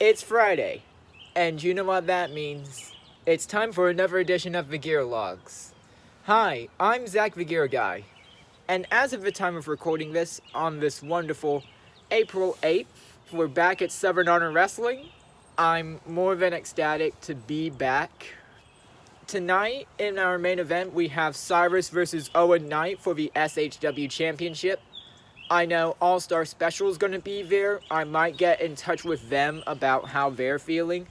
It's Friday, and you know what that means. It's time for another edition of the Gear Logs. Hi, I'm Zach the Gear Guy, and as of the time of recording this, on this wonderful April 8th, we're back at Southern Honor Wrestling. I'm more than ecstatic to be back. Tonight, in our main event, we have Cyrus versus Owen Knight for the SHW Championship. I know All-Star Special is going to be there. I might get in touch with them about how they're feeling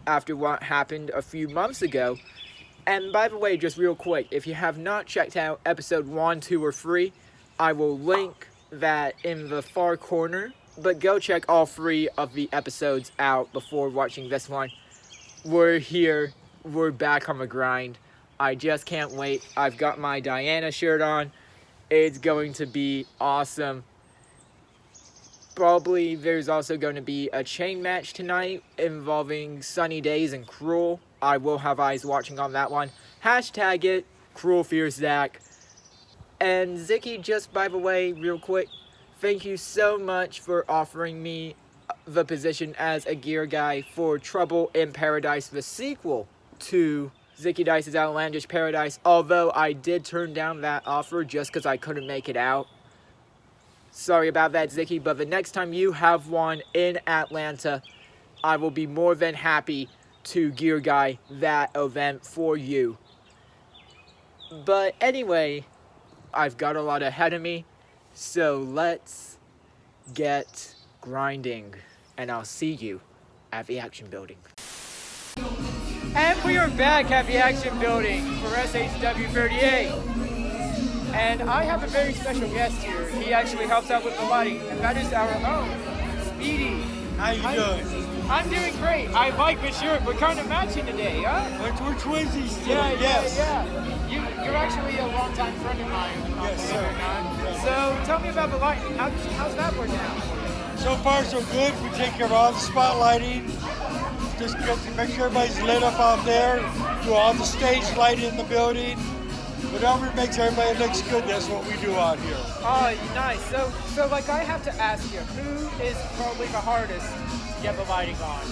after what happened a few months ago. And by the way, just real quick, if you have not checked out episode 1, 2, or 3, I will link that in the far corner. But go check all 3 of the episodes out before watching this one. We're here. We're back on the grind. I just can't wait. I've got my Diana shirt on. It's going to be awesome. Probably there's also going to be a chain match tonight involving Sunny Days and Cruel. I will have eyes watching on that one. Hashtag it, Cruel Fears Zach. And Zicky, just by the way, real quick, thank you so much for offering me the position as a gear guy for Trouble in Paradise, the sequel to Zicky Dice's Outlandish Paradise, although I did turn down that offer just because I couldn't make it out. Sorry about that, Zicky, but the next time you have one in Atlanta, I will be more than happy to gear guy that event for you. But anyway, I've got a lot ahead of me, so let's get grinding, and I'll see you at the Action Building. And we are back at the Action Building for SHW 38. And I have a very special guest here. He actually helps out with the lighting, and that is our own Speedy. How you doing? I'm doing great. I like the shirt. We're kind of matching today, huh? We're twinsies too. Yeah. You're actually a longtime friend of mine. Yes, sir. Yes. So tell me about the lighting. How's that working out? So far, so good. We take care of all the spotlighting. Just get to make sure everybody's lit up out there. Do all the stage lighting in the building. Whatever makes everybody looks good, that's what we do out here. Oh, nice. So like I have to ask you, who is probably the hardest to get the lighting on?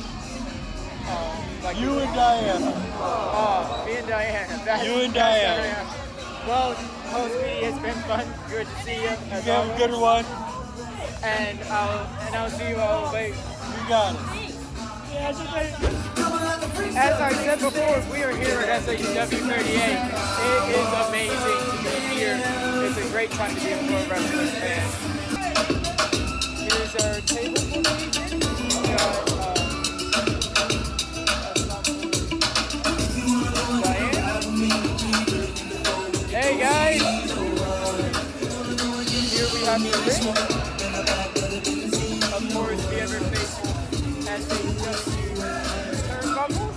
You and Diana. Oh, me and Diana. You and Diana. Well, Speedy, it's been fun. Good to see you. You have a good one. And I'll see you all later. You got it. As I said before, we are here at SHW 38. It is amazing to be here. It's a great time to be a pro wrestling fan. Here's our table for the evening. We got Diane. Hey guys! Here we have the ring. Of course, the other face SHW turnbuckles.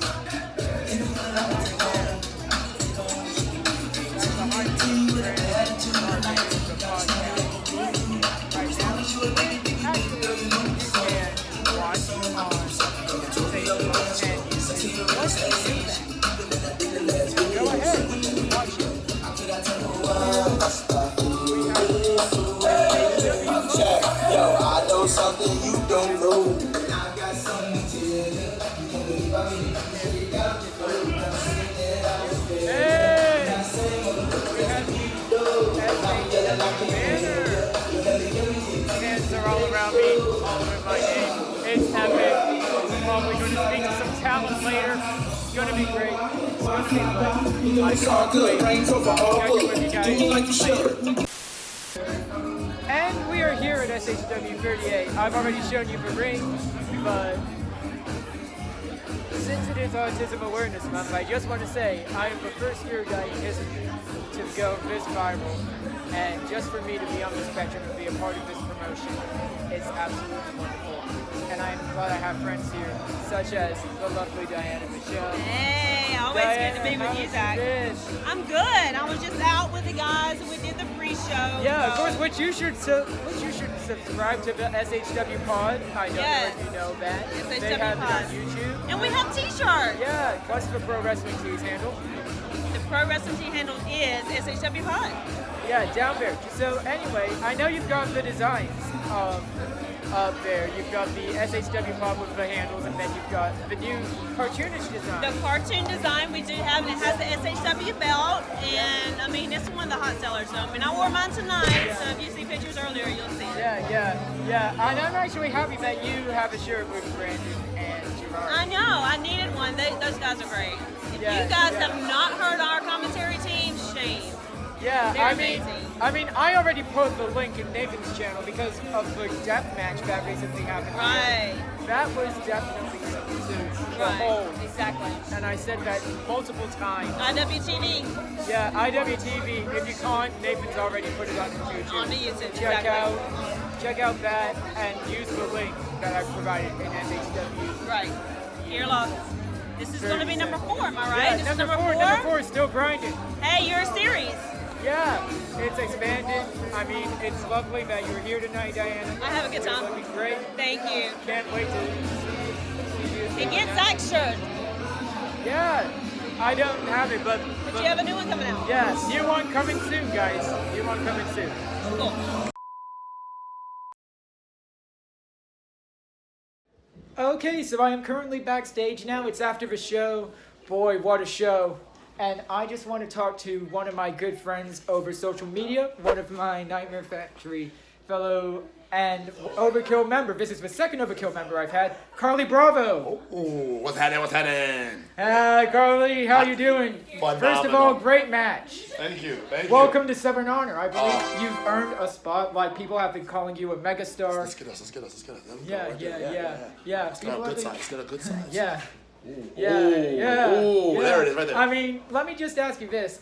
Yo, I know something you don't know. I got something to tell you. Fans are all around me, all over my name. It's epic. I'm probably going to speak to some talent later. It's going to be great. It's going to be fun. It's all good. Rains over all good. Do you like the shirt? And we are here at SHW 38. I've already shown you the ring, but since it is Autism Awareness Month, I just want to say I am the first gear guy in history to go this viral, and just for me to be on the spectrum and be a part of this promotion, it's absolutely wonderful. And I'm glad I have friends here, such as the lovely Diana Michelle. Hey, always Diana, good to be with you, Zach. been? I'm good. I was just out with the guys and we did the pre-show. Yeah, of so- course. Which you should subscribe to the SHW Pod. I don't Yes. know if you know that. SHW They have it Pod. on YouTube. And we have t-shirts. Yeah, what's the Pro Wrestling Tees handle? The Pro Wrestling Team handle is SHW Pod. Yeah, down there. So anyway, I know you've got the designs. up there. You've got the SHW pop with the handles, and then you've got the new cartoonish design. The cartoon design we do have, and it has the SHW belt, and I mean, it's one of the hot sellers. So, I mean, I wore mine tonight, so if you see pictures earlier, you'll see it. Yeah. And I'm actually happy that you have a shirt with Brandon and Gerard. I know, I needed one. Those guys are great. If Yeah, you guys yeah. have not heard our commentary team, shame. Yeah, They're I mean, I already put the link in Nathan's channel because of the death match that recently happened. Right. That was definitely something to behold. Exactly. And I said that multiple times. IWTV Yeah, IWTV. If you can't, Nathan's already put it on YouTube. on the YouTube. Check out that and use the link that I provided in SHW. Right. Earlocks. This is going to be number 4, am I right? Yeah, This is number four is still grinding. Hey, you're a series. Yeah, it's expanded. I mean, it's lovely that you're here tonight, Diana. I have a good time. You're looking great. Thank you. Can't wait to see you. And get Zach's shirt. Yeah, I don't have it, but But you have a new one coming out. yeah, new one coming soon, guys. New one coming soon. Cool. Okay, so I am currently backstage now. It's after the show. Boy, what a show. And I just want to talk to one of my good friends over social media, one of my Nightmare Factory fellow and Overkill member. This is the second Overkill member I've had, Carly Bravo. Oh, what's happening? Hi, Carly. How you doing? Phenomenal. First of all, great match. Thank you. Welcome to Southern Honor. I believe you've earned a spot. Like, people have been calling you a megastar. Let's get us. Yeah. Let's get People a have good been- size. Let's get a good size. Yeah. Ooh, Yeah. there it is, right there. I mean, let me just ask you this.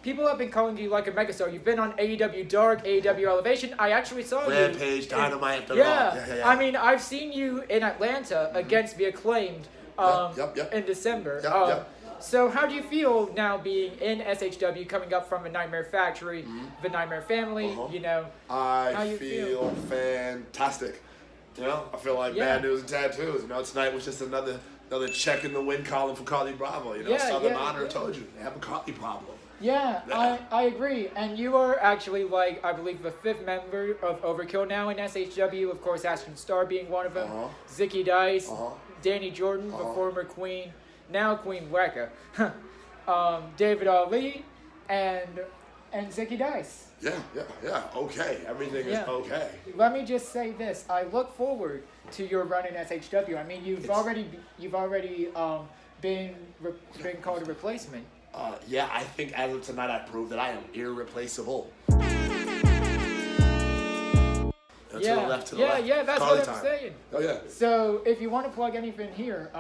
People have been calling you like a megastar. You've been on AEW Dark, AEW Elevation. I actually saw you. Rampage, Dynamite, the Yeah. Raw. I mean, I've seen you in Atlanta against the Acclaimed Yep. in December. Yep. So how do you feel now being in SHW, coming up from the Nightmare Factory, the Nightmare family, you know? How I you feel fantastic. You know, I feel like Yeah. Bad News and Tattoos. You know, tonight was just another check in the win column for Carly Bravo. You know, Yeah, Southern yeah, Honor yeah. told you they have a Carly problem. Yeah, Yeah. I agree. And you are actually, like, I believe the 5th member of Overkill now in SHW. Of course, Ashton Starr being one of them. Zicky Dice, Danny Jordan, the former queen, now Queen Weka. David Ali, and Zicky Dice. Yeah. Okay, everything Yeah. is okay. Let me just say this: I look forward to your run in SHW. I mean, you've already been called a replacement. Yeah, I think as of tonight, I proved that I am irreplaceable. To the left, to the left. Yeah, that's Carly what I'm time. saying. Oh, yeah. So, if you want to plug anything here,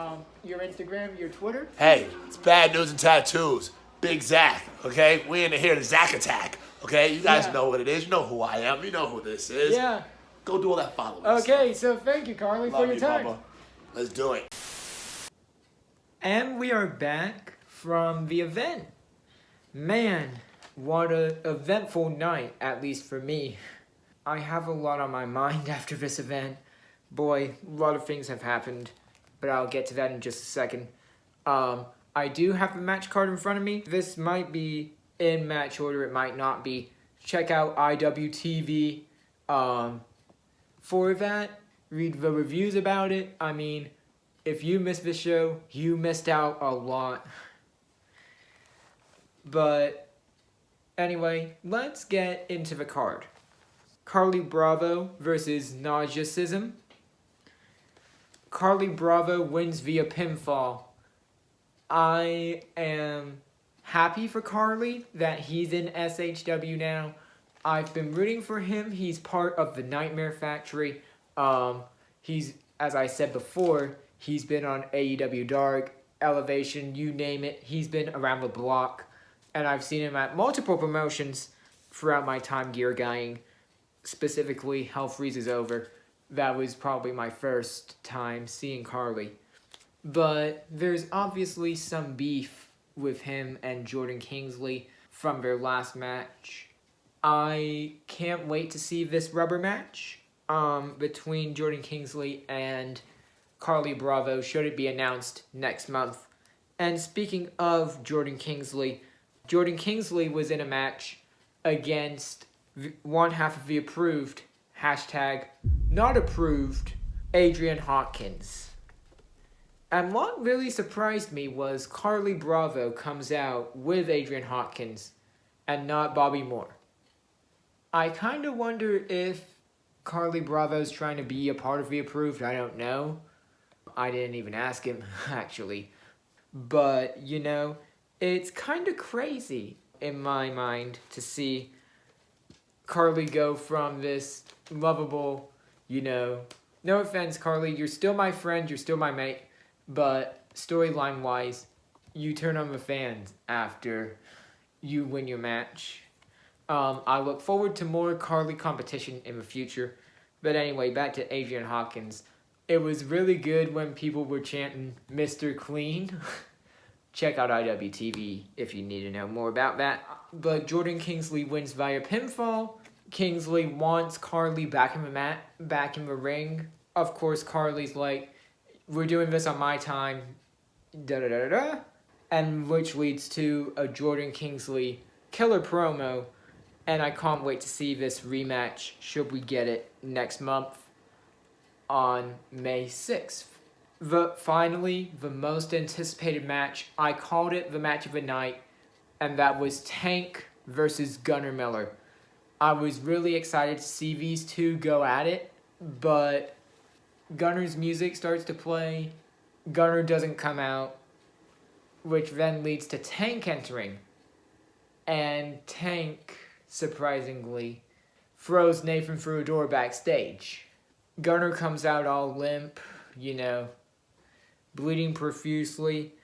your Instagram, your Twitter. Hey, it's Bad News and Tattoos. Big Zach, okay? We in here, the Zach Attack, okay? You guys Yeah. know what it is. You know who I am. You know who this is. Yeah. Go do all that following. Okay, so thank you, Carly, for Love your you, time. Bubba. Let's do it. And we are back from the event. Man, what an eventful night, at least for me. I have a lot on my mind after this event. Boy, a lot of things have happened, but I'll get to that in just a second. I do have the match card in front of me. This might be in match order, it might not be. Check out IWTV for that. Read the reviews about it. I mean, if you missed this show, you missed out a lot. But anyway, let's get into the card. Carly Bravo versus Nauseacism. Carly Bravo wins via pinfall. I am happy for Carly that he's in SHW now. I've been rooting for him. He's part of the Nightmare Factory. He's, as I said before, he's been on AEW Dark, Elevation, you name it. He's been around the block. And I've seen him at multiple promotions throughout my time gear guying. Specifically, Hell Freezes Over. That was probably my first time seeing Carly. But there's obviously some beef with him and Jordan Kingsley from their last match. I can't wait to see this rubber match between Jordan Kingsley and Carly Bravo, should it be announced next month. And speaking of Jordan Kingsley was in a match against one half of the approved hashtag not approved Adrian Hawkins. And what really surprised me was Carly Bravo comes out with Adrian Hawkins and not Bobby Moore. I kind of wonder if Carly Bravo's trying to be a part of the approved. I don't know. I didn't even ask him, actually. But, you know, it's kind of crazy in my mind to see Carly go from this lovable, you know, no offense, Carly, you're still my friend, you're still my mate, but storyline-wise, you turn on the fans after you win your match. I look forward to more Carly competition in the future. But anyway, back to Adrian Hawkins. It was really good when people were chanting Mr. Clean. Check out IWTV if you need to know more about that. But Jordan Kingsley wins via pinfall. Kingsley wants Carly back in the ring. Of course, Carly's like, we're doing this on my time. Da-da-da-da-da. And which leads to a Jordan Kingsley killer promo. And I can't wait to see this rematch, should we get it, next month on May 6th. Finally, the most anticipated match, I called it the match of the night, and that was Tank versus Gunnar Miller. I was really excited to see these two go at it, but Gunnar's music starts to play, Gunnar doesn't come out, which then leads to Tank entering. And Tank, surprisingly, throws Nathan through a door backstage. Gunnar comes out all limp, you know, bleeding profusely.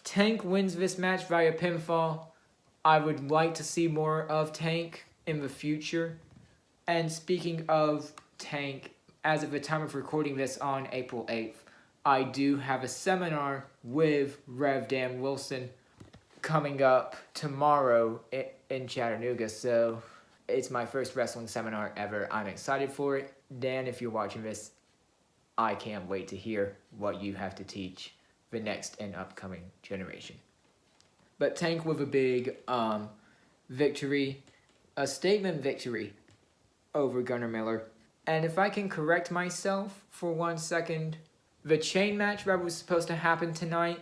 Tank wins this match via pinfall. I would like to see more of Tank in the future. And speaking of Tank, as of the time of recording this on April 8th, I do have a seminar with Rev Dan Wilson coming up tomorrow in Chattanooga, so it's my first wrestling seminar ever. I'm excited for it. Dan, if you're watching this, I can't wait to hear what you have to teach the next and upcoming generation. But Tank with a big victory, a statement victory over Gunnar Miller. And if I can correct myself for 1 second, the chain match that was supposed to happen tonight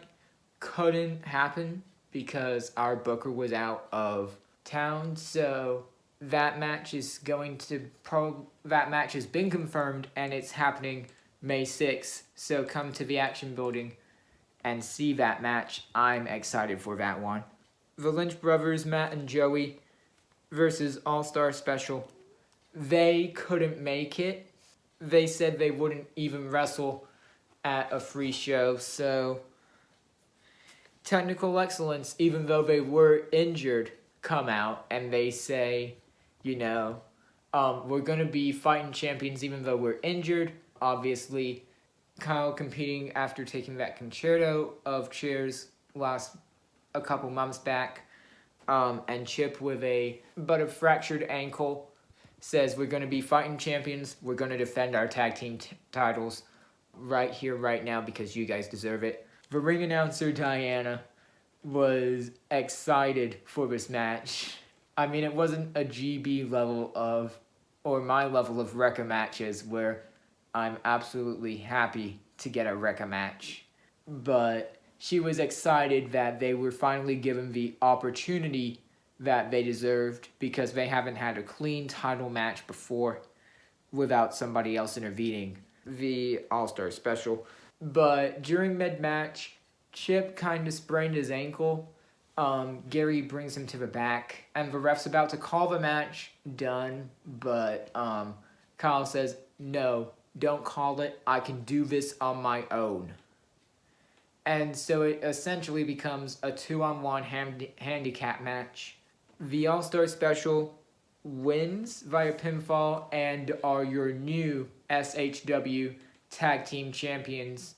couldn't happen because our booker was out of town, so that match is that match has been confirmed and it's happening May 6th. So come to the Action Building and see that match. I'm excited for that one. The Lynch brothers, Matt and Joey, versus All-Star Special. They couldn't make it. They said they wouldn't even wrestle at a free show, so Technical Excellence, even though they were injured, come out and they say, you know, we're going to be fighting champions even though we're injured. Obviously, Kyle competing after taking that concerto of chairs a couple months back, and Chip with a fractured ankle says we're going to be fighting champions. We're going to defend our tag team titles right here, right now, because you guys deserve it. The ring announcer, Diana, was excited for this match. I mean, it wasn't a GB level or my level of Recca matches where I'm absolutely happy to get a Recca match. But she was excited that they were finally given the opportunity that they deserved because they haven't had a clean title match before without somebody else intervening. The All-Star Special. But during mid-match, Chip kind of sprained his ankle. Gary brings him to the back, and the ref's about to call the match done, but Kyle says, no, don't call it. I can do this on my own. And so it essentially becomes a 2-on-1 handicap match. The All-Star Special wins via pinfall and are your new SHW Tag Team Champions.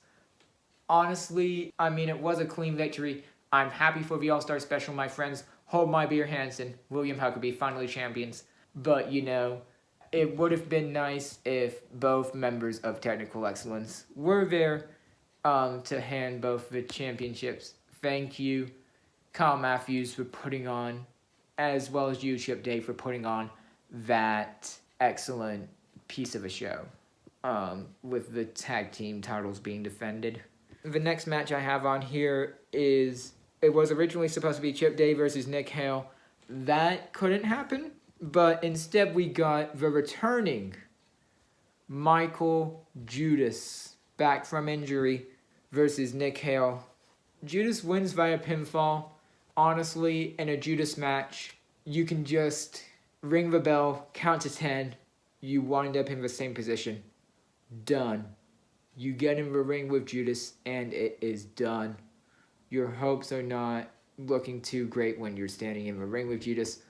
Honestly, I mean, it was a clean victory. I'm happy for the All-Star Special, my friends. Hold my beer, Hansen, William Huckabee, finally champions. But, you know, it would have been nice if both members of Technical Excellence were there to hand both the championships. Thank you, Kyle Matthews, for putting on, as well as you, Chip Day, for putting on that excellent piece of a show. with the tag team titles being defended. The next match I have on here is, it was originally supposed to be Chip Day versus Nick Hale. That couldn't happen, but instead we got the returning Michael Judas back from injury versus Nick Hale. Judas wins via pinfall. Honestly, in a Judas match, you can just ring the bell, count to 10, you wind up in the same position. Done. You get in the ring with Judas, and it is done. Your hopes are not looking too great when you're standing in the ring with Judas.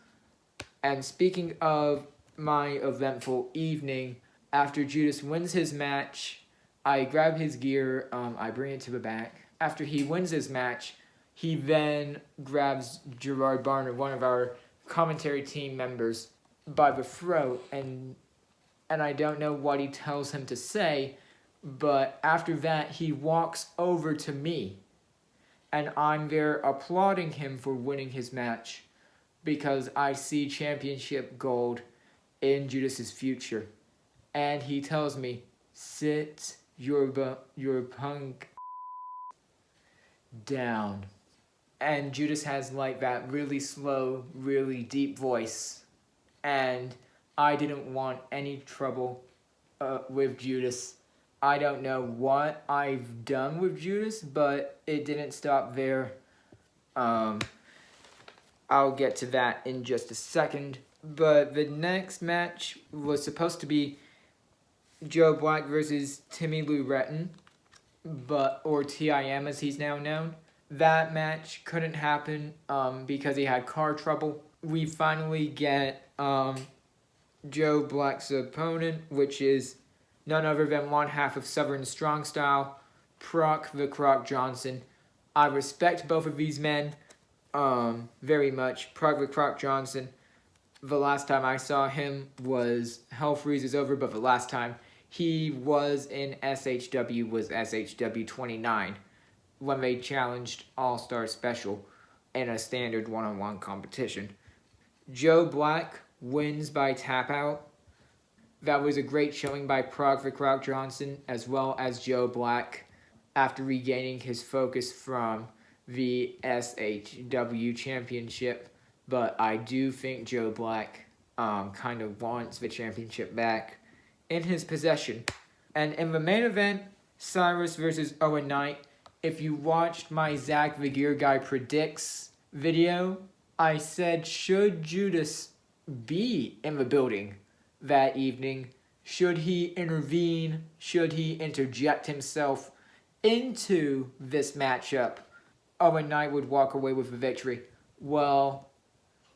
And speaking of my eventful evening, after Judas wins his match, I grab his gear, I bring it to the back. After he wins his match, he then grabs Gerard Barner, one of our commentary team members, by the throat, and I don't know what he tells him to say, but after that, he walks over to me, and I'm there applauding him for winning his match, because I see championship gold in Judas's future. And he tells me, sit your punk down. And Judas has like that really slow, really deep voice. And I didn't want any trouble with Judas. I don't know what I've done with Judas, but it didn't stop there. I'll get to that in just a second. But the next match was supposed to be Joe Black versus Timmy Lou Retton, or TIM as he's now known. That match couldn't happen because he had car trouble. We finally get Joe Black's opponent, which is none other than one half of Southern Strong Style, Proc the Croc Johnson. I respect both of these men very much. Proc the Croc Johnson, the last time I saw him was Hell Freezes Over, but the last time he was in SHW was SHW 29 when they challenged All-Star Special in a standard one-on-one competition. Joe Black wins by tap out. That was a great showing by Proc the Croc Johnson as well as Joe Black after regaining his focus from the SHW Championship. But I do think Joe Black kind of wants the championship back in his possession. And in the main event, Cyrus versus Owen Knight. If you watched my Zach the Gear Guy Predicts video, I said, should Judas be in the building that evening? Should he intervene? Should he interject himself into this matchup? Owen Knight would walk away with the victory. Well,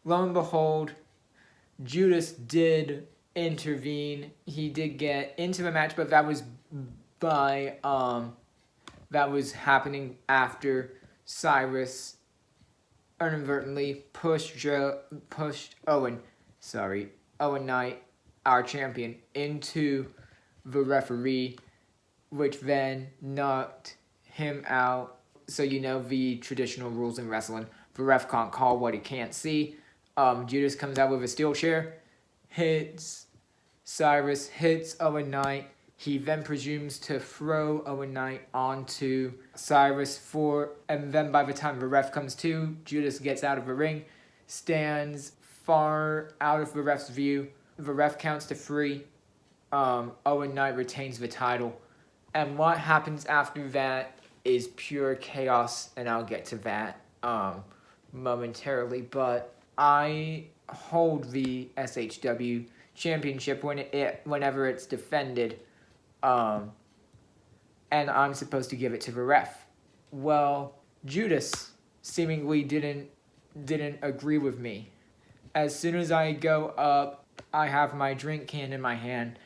lo and behold, Judas did intervene. He did get into the match, but that was that was happening after Cyrus inadvertently pushed Owen Knight, our champion, into the referee, which then knocked him out. So you know the traditional rules in wrestling. The ref can't call what he can't see. Judas comes out with a steel chair, hits Cyrus, hits Owen Knight. He then presumes to throw Owen Knight onto Cyrus and then by the time the ref comes to, Judas gets out of the ring, stands far out of the ref's view. The ref counts to 3. Owen Knight retains the title. And what happens after that is pure chaos, and I'll get to that momentarily. But I hold the SHW Championship whenever it's defended, and I'm supposed to give it to the ref. Well, Judas seemingly didn't agree with me. As soon as I go up, I have my drink can in my hand,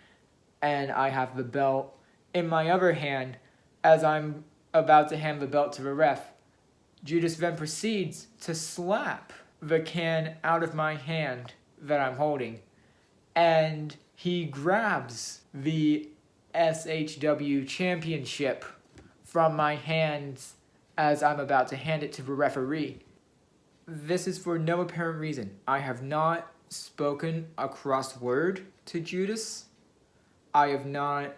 and I have the belt in my other hand as I'm about to hand the belt to the ref. Judas then proceeds to slap the can out of my hand that I'm holding, and he grabs the SHW Championship from my hands as I'm about to hand it to the referee. This is for no apparent reason. I have not spoken a cross word to Judas. I have not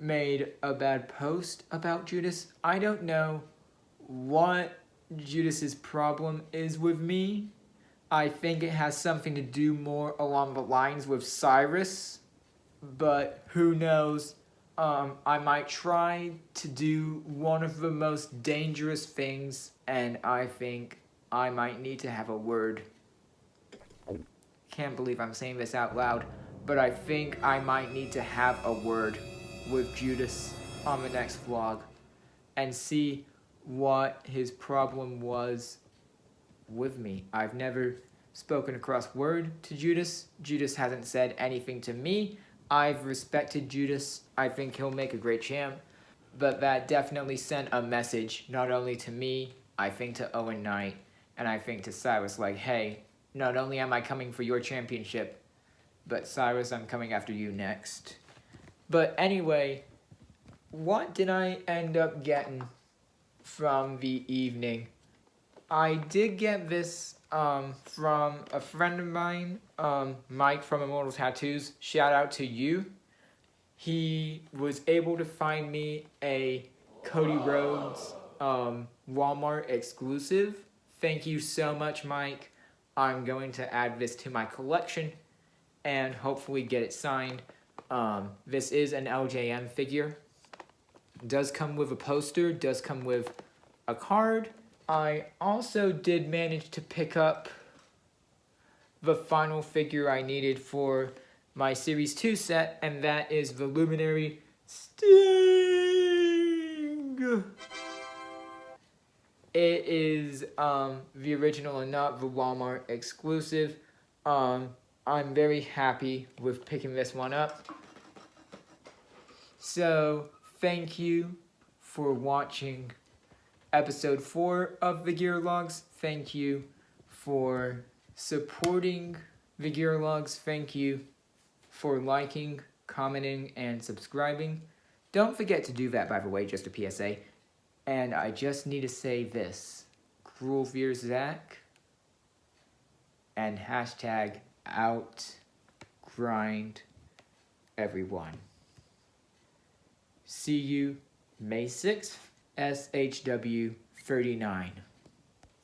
made a bad post about Judas. I don't know what Judas's problem is with me. I think it has something to do more along the lines with Cyrus, but who knows? I might try to do one of the most dangerous things, and I think I might need to have a word. Can't believe I'm saying this out loud, but I think I might need to have a word with Judas on the next vlog and see what his problem was with me. I've never spoken across word to Judas. Judas hasn't said anything to me. I've respected Judas. I think he'll make a great champ. But that definitely sent a message, not only to me, I think to Owen Knight, and I think to Cyrus, like, hey, not only am I coming for your championship, but Cyrus, I'm coming after you next. But anyway, what did I end up getting from the evening? I did get this from a friend of mine, Mike from Immortal Tattoos. Shout out to you. He was able to find me a Cody Rhodes Walmart exclusive. Thank you so much, Mike. I'm going to add this to my collection and hopefully get it signed. This is an LJM figure. Does come with a poster, does come with a card. I also did manage to pick up the final figure I needed for my Series 2 set, and that is the Luminary Sting. It is the original and not the Walmart exclusive. I'm very happy with picking this one up. So, thank you for watching episode 4 of the Gear Logs. Thank you for supporting the Gear Logs. Thank you for liking, commenting, and subscribing. Don't forget to do that, by the way, just a PSA. And I just need to say this. Cruel Fear Zach. And hashtag outgrind everyone. See you May 6th, SHW 39.